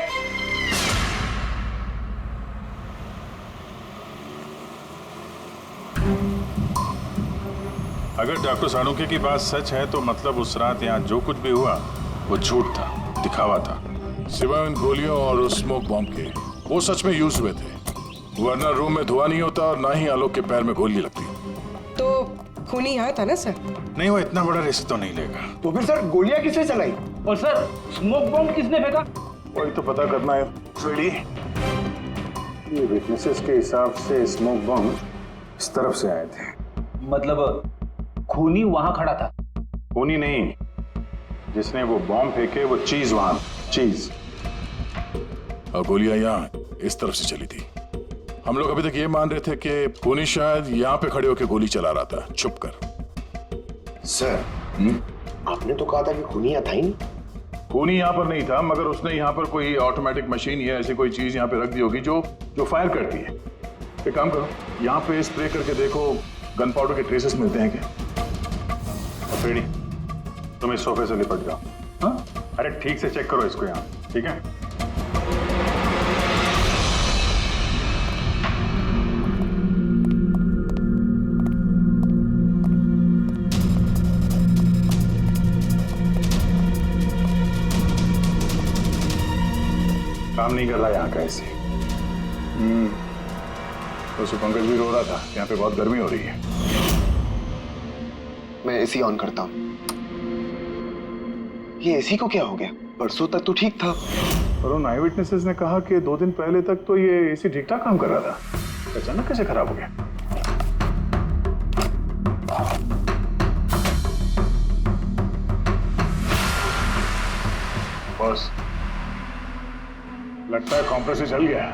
[SPEAKER 16] अगर डॉक्टर सालुंके की बात सच है तो मतलब उस रात यहाँ जो कुछ भी हुआ वो झूठ था, दिखावा था।
[SPEAKER 6] सिवाय उन गोलियों और उस स्मोक बॉम्ब के, वो सच में यूज हुए थे, वरना रूम में धुआं नहीं होता और ना ही आलोक के पैर में गोली लगती।
[SPEAKER 8] तो खूनी यहाँ था ना सर?
[SPEAKER 16] नहीं, वो इतना बड़ा रिस्क तो नहीं लेगा।
[SPEAKER 1] तो फिर सर गोलियां किसने चलाई?
[SPEAKER 11] और सर स्मोक बॉम्ब किसने फेंका?
[SPEAKER 6] वही तो पता करना है फ्रेडी।
[SPEAKER 16] ये विटनेसेस के हिसाब से स्मोक बॉम्ब इस तरफ से आए थे।
[SPEAKER 11] मतलब खूनी वहां खड़ा था?
[SPEAKER 16] खूनी नहीं, जिसने वो बॉम्ब फेंके वो चीज वहां, चीज।
[SPEAKER 6] और गोलियां यहाँ इस तरफ से चली थी। हम लोग अभी तक ये मान रहे थे कि खूनी शायद यहाँ पे खड़े होकर गोली चला रहा था छुप कर।
[SPEAKER 9] सर, आपने तो कहा था कि खूनी यहाँ था ही नहीं।
[SPEAKER 6] खूनी यहाँ पर नहीं था, मगर उसने यहाँ पर कोई ऑटोमेटिक मशीन या ऐसी कोई चीज यहाँ पे रख दी होगी जो फायर करती है। एक काम करो, यहाँ पे स्प्रे करके देखो गन पाउडर के ट्रेसेस मिलते हैं क्या।
[SPEAKER 16] फ्रेडी, तुम इस सोफे से लिपट जाओ। हाँ, अरे ठीक से चेक करो इसको यहाँ, ठीक है? काम नहीं कर रहा यहाँ का ऐसे।
[SPEAKER 6] तो पंकज भी रो रहा था, यहाँ पे बहुत गर्मी हो रही है।
[SPEAKER 1] मैं एसी ऑन करता हूँ। ये एसी को क्या हो गया? परसों तक तो ठीक था।
[SPEAKER 6] और उन आई विटनेसेस ने कहा कि 2 दिन पहले तक तो ये एसी ठीक ठाक काम कर रहा था, अचानक कैसे खराब हो गया? बॉस, लगता है कंप्रेसर जल गया।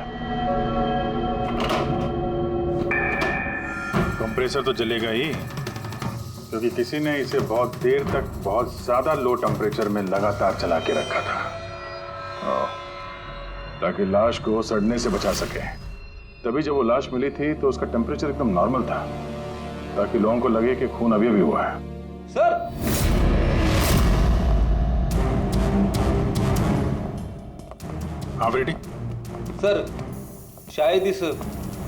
[SPEAKER 16] कंप्रेसर तो जलेगा ही, क्योंकि किसी ने इसे बहुत देर तक बहुत ज्यादा लो टेम्परेचर में लगातार चला के रखा था,
[SPEAKER 6] ताकि लाश को सड़ने से बचा सके। तभी जब वो लाश मिली थी तो उसका टेम्परेचर एकदम नॉर्मल था, ताकि लोगों को लगे कि खून अभी अभी हुआ है।
[SPEAKER 11] सर,
[SPEAKER 16] हाँ बेटी।
[SPEAKER 11] सर शायद इस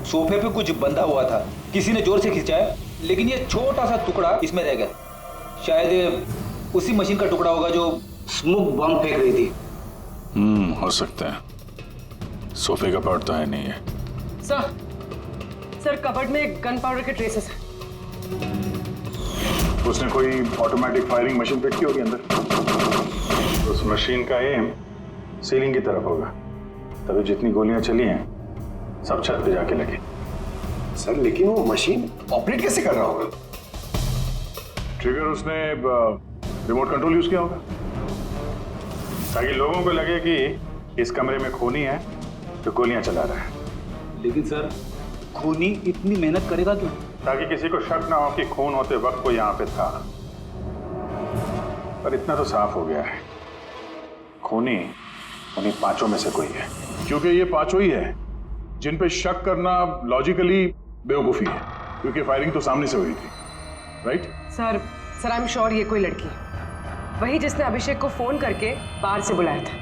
[SPEAKER 11] सोफे पे कुछ बंधा हुआ था, किसी ने जोर से खींचा है, लेकिन ये छोटा सा टुकड़ा इसमें रह गया। शायद उसी मशीन का टुकड़ा होगा जो स्मोक बम फेंक रही थी।
[SPEAKER 16] हो सकता है। सोफे का पार्ट तो है नहीं है।
[SPEAKER 8] सर कबर्ड में गन पाउडर के ट्रेसेस हैं।
[SPEAKER 6] उसने कोई ऑटोमेटिक फायरिंग मशीन फिट की होगी अंदर। उस मशीन का एम सीलिंग की तरफ होगा, तभी जितनी गोलियां चली हैं सब छत पे जाके लगी।
[SPEAKER 9] सर लेकिन वो मशीन ऑपरेट कैसे कर रहा होगा?
[SPEAKER 6] ट्रिगर उसने रिमोट कंट्रोल यूज किया होगा ताकि लोगों को लगे कि इस कमरे में खूनी है तो गोलियां चला रहा है।
[SPEAKER 11] लेकिन सर खूनी इतनी मेहनत करेगा क्यों?
[SPEAKER 6] ताकि किसी को शक ना हो कि खून होते वक्त कोई यहाँ पे था। पर इतना तो साफ हो गया है, खूनी उन्हीं पांचों में से कोई है, क्योंकि ये पांचों ही है जिन पे शक करना लॉजिकली बेवकूफी है, क्योंकि फायरिंग तो सामने से हुई थी। Right
[SPEAKER 8] sir I am sure ये कोई लड़की है, वही जिसने अभिषेक को फोन करके बाहर से बुलाया था।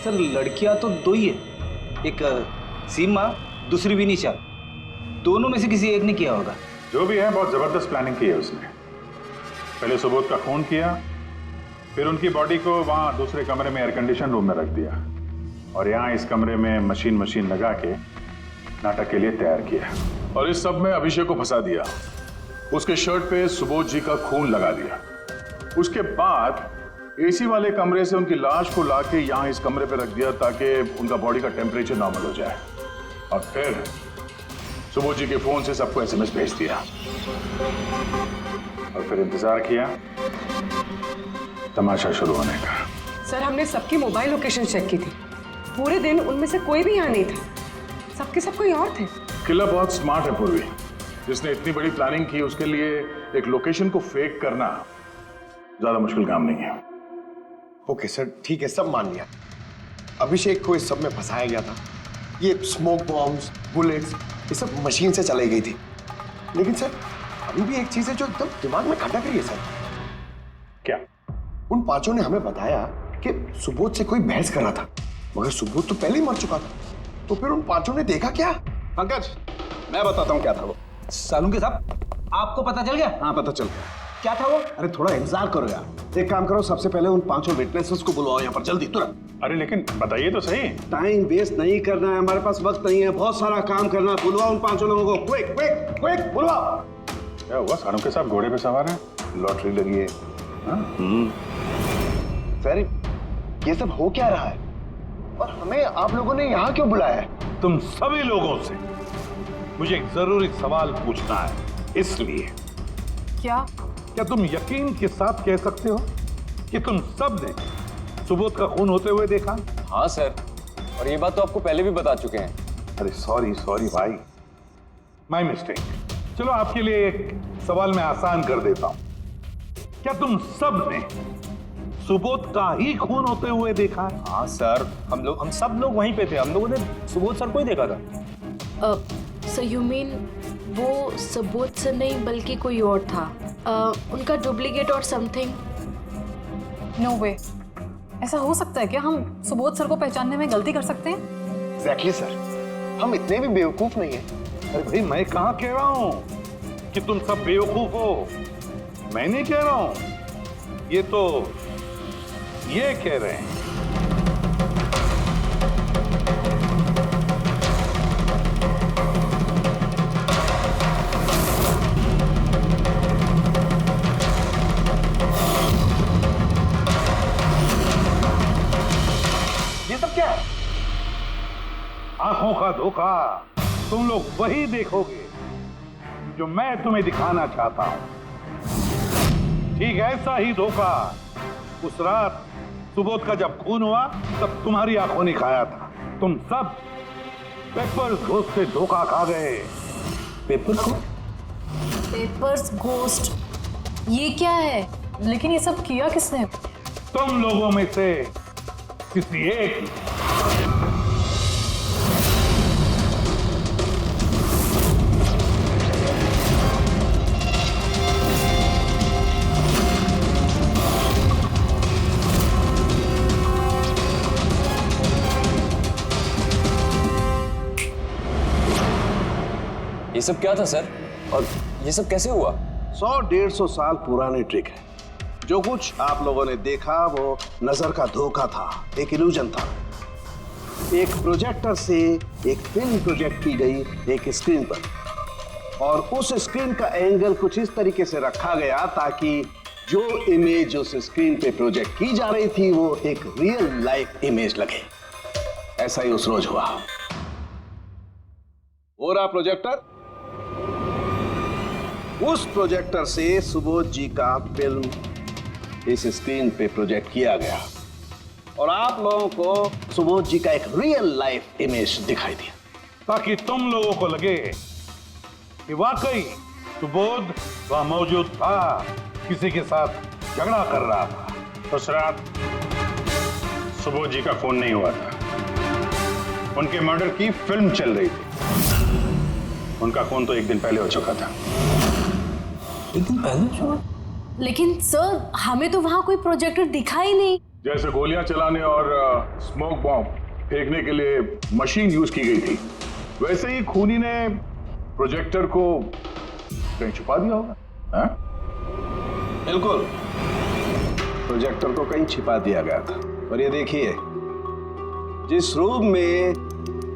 [SPEAKER 11] सर लड़कियां तो दो ही है, एक सीमा, दूसरी विनीशा। दोनों में से किसी एक ने किया होगा।
[SPEAKER 6] जो भी है बहुत जबरदस्त प्लानिंग की है उसने। पहले सुबोध का खून किया, फिर उनकी बॉडी को वहां दूसरे कमरे में एयर कंडीशन रूम में रख दिया, और यहाँ इस कमरे में मशीन लगा के नाटक के लिए तैयार किया, और इस सब में अभिषेक को फंसा दिया। उसके शर्ट पे सुबोध जी का खून लगा दिया। उसके बाद एसी वाले कमरे से उनकी लाश को लाके यहाँ इस कमरे पे रख दिया ताकि उनका बॉडी का टेम्परेचर नॉर्मल हो जाए, और फिर सुबोध जी के फोन से सबको एसएमएस भेज दिया, और फिर इंतजार किया तमाशा शुरू होने का।
[SPEAKER 8] सर हमने सबकी मोबाइल लोकेशन चेक की थी, पूरे दिन उनमें से कोई भी यहाँ नहीं था, सबके सब कोई और थे।
[SPEAKER 6] किलर बहुत स्मार्ट है पूर्वी, जिसने इतनी बड़ी प्लानिंग की उसके लिए एक लोकेशन को फेक करना ज्यादा मुश्किल काम नहीं है।
[SPEAKER 9] ओके सर ठीक है, सब मान लिया। अभिषेक को इस सब में फंसाया गया था, ये स्मोक बॉम्ब्स, बुलेट्स, ये सब मशीन से चलाई गई थी। लेकिन सर अभी भी एक चीज है जो एकदम दिमाग में खटक रही है सर।
[SPEAKER 6] क्या?
[SPEAKER 9] उन पांचों ने हमें बताया कि सुबोध से कोई बहस कर रहा था, मगर सुबोध तो पहले ही मर चुका था, तो फिर उन पांचों ने देखा क्या?
[SPEAKER 18] पंकज मैं बताता हूँ क्या था वो।
[SPEAKER 11] सालुंके साहब आपको पता चल गया?
[SPEAKER 18] हाँ पता चल गया।
[SPEAKER 11] क्या था वो?
[SPEAKER 18] अरे थोड़ा इंतजार करो यार, एक काम करो, सबसे पहले उन पांचों विटनेसेस को बुलवाओ यहाँ पर जल्दी तुरंत।
[SPEAKER 6] अरे लेकिन बताइए तो सही।
[SPEAKER 18] टाइम वेस्ट नहीं करना है, हमारे पास वक्त नहीं है, बहुत सारा काम करना है। बुलवाओ उन पांचों लोगों को, क्विक क्विक क्विक बुलवाओ।
[SPEAKER 6] क्या हुआ? सारों के साथ घोड़े पे सवार है, लॉटरी लगी है।
[SPEAKER 1] सर ये सब हो क्या रहा है, और हमें आप लोगों ने यहाँ क्यों बुलाया है?
[SPEAKER 7] तुम सभी लोगों से मुझे एक जरूरी सवाल पूछना है, इसलिए। क्या तुम यकीन के साथ कह सकते हो कि तुम सब ने सुबोध का खून होते हुए देखा?
[SPEAKER 2] हाँ सर, और ये बात तो आपको पहले भी बता चुके हैं।
[SPEAKER 7] अरे सॉरी भाई, माय मिस्टेक। चलो आपके लिए एक सवाल मैं आसान कर देता हूं। क्या तुम सब ने सुबोध का ही खून होते हुए देखा है?
[SPEAKER 10] हाँ सर, हम सब लोग वहीं पे थे, हम लोगों ने सुबोध सर को ही देखा था।
[SPEAKER 4] सर यू मीन वो सुबोध सर नहीं बल्कि कोई और था, उनका डुप्लीकेट और समथिंग?
[SPEAKER 19] नो वे, ऐसा हो सकता है क्या? हम सुबोध सर को पहचानने में गलती कर सकते हैं?
[SPEAKER 1] एग्जैक्टली सर, हम इतने भी बेवकूफ नहीं हैं।
[SPEAKER 7] अरे भाई मैं कहां कह रहा हूं कि तुम सब बेवकूफ हो, मैं नहीं कह रहा हूं, ये तो ये कह रहे हैं।
[SPEAKER 1] ये सब क्या है?
[SPEAKER 7] आंखों का धोखा तुम लोग वही देखोगे जो मैं तुम्हें दिखाना चाहता हूं। ठीक ऐसा ही धोखा उस रात सुबोध का जब खून हुआ तब तुम्हारी आंखों ने खाया था। तुम सब पेपर्स घोस्ट से धोखा खा गए।
[SPEAKER 19] पेपर्स घोस्ट, ये क्या है? लेकिन ये सब किया किसने?
[SPEAKER 7] तुम लोगों में से किसी एक ने।
[SPEAKER 2] ये सब क्या था सर? और ये सब कैसे हुआ?
[SPEAKER 18] 100-150 साल पुरानी ट्रिक है। जो कुछ आप लोगों ने देखा वो नजर का धोखा था, एक इल्यूजन था। एक प्रोजेक्टर से एक फिल्म प्रोजेक्ट की गई एक स्क्रीन पर, और उस स्क्रीन का एंगल कुछ इस तरीके से रखा गया ताकि जो इमेज उस स्क्रीन पे प्रोजेक्ट की जा रही थी वो एक रियल लाइफ इमेज लगे। ऐसा ही उस रोज हुआ। वो रहा प्रोजेक्टर। उस प्रोजेक्टर से सुबोध जी का फिल्म इस स्क्रीन पे प्रोजेक्ट किया गया और आप लोगों को सुबोध जी का एक रियल लाइफ इमेज दिखाई दिया,
[SPEAKER 7] ताकि तुम लोगों को लगे कि वाकई सुबोध वहां मौजूद था, किसी के साथ झगड़ा कर रहा था।
[SPEAKER 16] उस रात सुबोध जी का फोन नहीं हुआ था, उनके मर्डर की फिल्म चल रही थी। उनका फोन तो एक दिन पहले हो चुका था।
[SPEAKER 10] एक दिन पहले?
[SPEAKER 4] लेकिन सर हमें तो वहां कोई प्रोजेक्टर दिखा ही नहीं।
[SPEAKER 6] जैसे गोलियां चलाने और स्मोक बॉम्ब फेंकने के लिए मशीन यूज की गई थी, वैसे ही खूनी ने प्रोजेक्टर को कहीं छुपा दिया होगा। हाँ?
[SPEAKER 18] बिल्कुल, प्रोजेक्टर को कहीं छिपा दिया गया था। और ये देखिए, जिस रूम में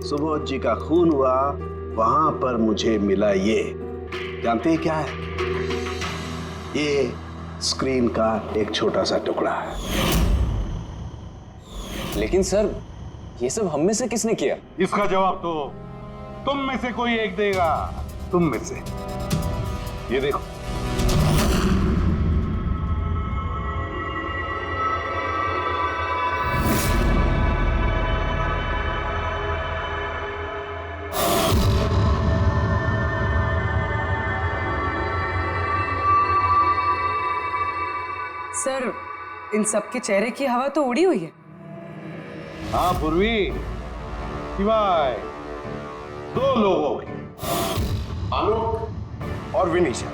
[SPEAKER 18] सुबोध जी का खून हुआ वहां पर मुझे मिला ये, जानते हैं क्या है? ये स्क्रीन का एक छोटा सा टुकड़ा है।
[SPEAKER 2] लेकिन सर ये सब हम में से किसने किया?
[SPEAKER 7] इसका जवाब तो तुम में से कोई एक देगा। तुम में से। ये देखो,
[SPEAKER 8] सर इन सबके चेहरे की हवा तो उड़ी हुई है।
[SPEAKER 7] हाँ पूर्वी, सिवाय 2 लोगों की,
[SPEAKER 9] आलोक और विनीशा।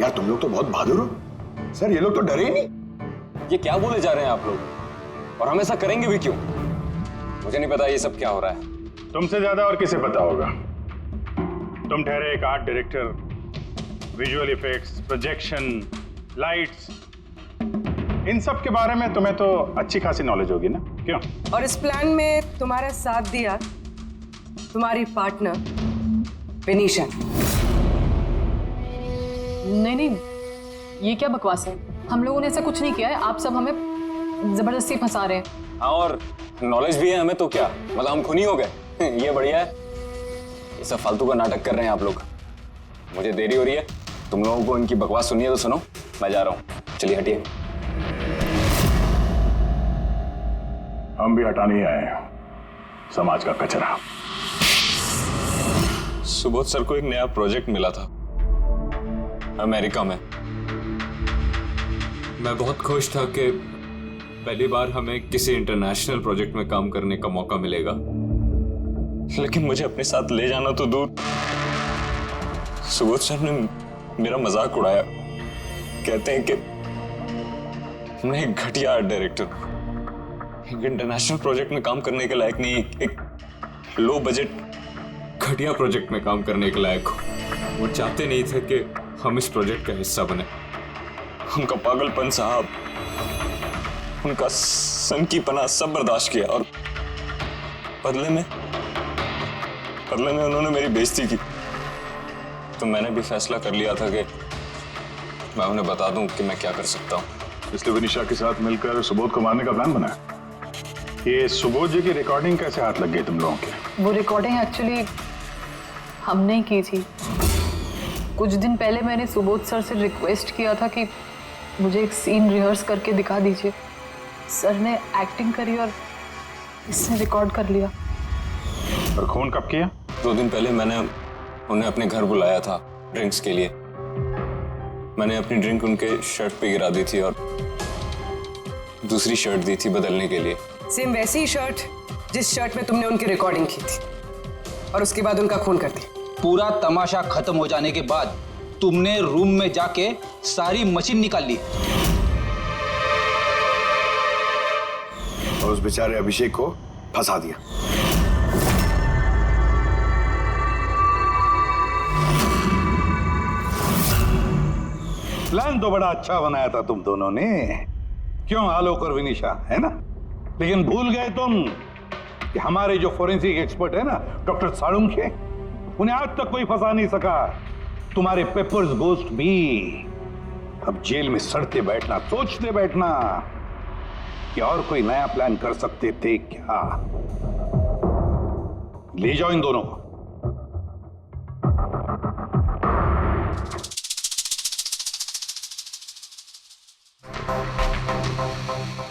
[SPEAKER 9] यार तुम लोग तो बहुत बहादुर हो। सर ये लोग तो डरे ही नहीं।
[SPEAKER 2] ये क्या बोले जा रहे हैं आप लोग? और हम ऐसा करेंगे भी क्यों? मुझे नहीं पता ये सब क्या हो रहा है।
[SPEAKER 16] तुमसे ज्यादा और किसे पता होगा? तुम ठहरे एक art director, visual effects, projection, lights, इन सब के बारे में तुम्हें तो अच्छी खासी नॉलेज होगी ना, क्यों?
[SPEAKER 8] और इस प्लान में तुम्हारा साथ दिया तुम्हारी पार्टनर विनीशा।
[SPEAKER 19] नहीं नहीं, ये क्या बकवास है? हम लोगों ने ऐसा कुछ नहीं किया है। आप सब हमें जबरदस्ती फंसा रहे हैं।
[SPEAKER 2] हाँ, और नॉलेज भी है हमें तो क्या, मतलब हम खूनी हो गए? ये बढ़िया है। ये सब फालतू का नाटक कर रहे हैं आप लोग। मुझे देरी हो रही है, तुम लोगों को इनकी बकवास सुनिए तो सुनो, मैं जा रहा हूँ। चलिए हटिए।
[SPEAKER 6] हम भी हटाने ही आए हैं समाज का कचरा।
[SPEAKER 2] सुबोध सर को एक नया प्रोजेक्ट मिला था अमेरिका में।
[SPEAKER 20] मैं बहुत खुश था कि पहली बार हमें किसी इंटरनेशनल प्रोजेक्ट में काम करने का मौका मिलेगा।
[SPEAKER 2] लेकिन मुझे अपने साथ ले जाना तो दूर, सुबोध सर ने मेरा मजाक उड़ाया। कहते हैं कि मैं एक घटिया आर्ट डायरेक्टर, एक इंटरनेशनल प्रोजेक्ट में काम करने के लायक नहीं, एक लो बजट
[SPEAKER 20] घटिया प्रोजेक्ट में काम करने के लायक हो। वो चाहते नहीं थे कि हम इस प्रोजेक्ट का हिस्सा बने।
[SPEAKER 2] उनका पागलपन साहब, उनका सनकीपना सब बर्दाश्त किया, और बदले में उन्होंने मेरी बेइज्जती की। तो मैंने भी फैसला कर लिया था कि मैं उन्हें बता दूं कि मैं क्या कर सकता हूं।
[SPEAKER 6] इसलिए विनीशा के साथ मिलकर सुबोध को मारने का प्लान बनाया। ये सुबोध जी की रिकॉर्डिंग कैसे हाथ लग गई तुम लोगों के?
[SPEAKER 19] वो रिकॉर्डिंग एक्चुअली हमने की थी। कुछ दिन पहले मैंने सुबोध सर से रिक्वेस्ट किया था कि मुझे एक सीन रिहर्स करके दिखा दीजिए। सर ने एक्टिंग करी और इसने रिकॉर्ड कर लिया।
[SPEAKER 16] और खून कब किया?
[SPEAKER 2] 2 दिन पहले मैंने उन्हें अपने घर बुलाया था ड्रिंक्स के लिए। मैंने अपनी ड्रिंक उनके शर्ट पे गिरा दी थी और दूसरी शर्ट दी थी बदलने के लिए।
[SPEAKER 8] सेम वैसी ही शर्ट जिस शर्ट में तुमने उनकी रिकॉर्डिंग की थी, और उसके बाद उनका खून कर दिया।
[SPEAKER 11] पूरा तमाशा खत्म हो जाने के बाद तुमने रूम में जाके सारी मशीन निकाल ली
[SPEAKER 9] और उस बेचारे अभिषेक को फंसा दिया।
[SPEAKER 7] प्लान तो बड़ा अच्छा बनाया था तुम दोनों ने, क्यों आलोक और विनिशा, है ना? लेकिन भूल गए तुम कि हमारे जो फोरेंसिक एक्सपर्ट है ना, डॉक्टर साळुंखे, उन्हें आज तक कोई फंसा नहीं सका। तुम्हारे पेपर्स गोस्ट भी अब जेल में सड़ते बैठना, सोचते बैठना कि और कोई नया प्लान कर सकते थे क्या। ले जाओ इन दोनों को।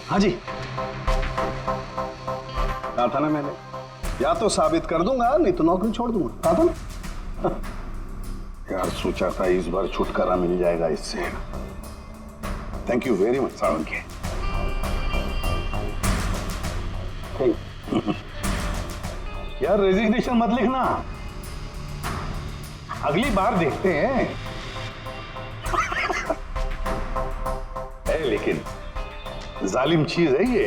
[SPEAKER 1] हाँ जी, कहा था ना मैंने, या तो साबित कर दूंगा नहीं तो नौकरी छोड़ दूंगा, कहा था ना।
[SPEAKER 7] यार सोचा था इस बार छुटकारा मिल जाएगा इससे। Thank you very much Salunkhe. यार रेजिग्नेशन मत लिखना, अगली बार देखते हैं। है लेकिन जालिम चीज है ये।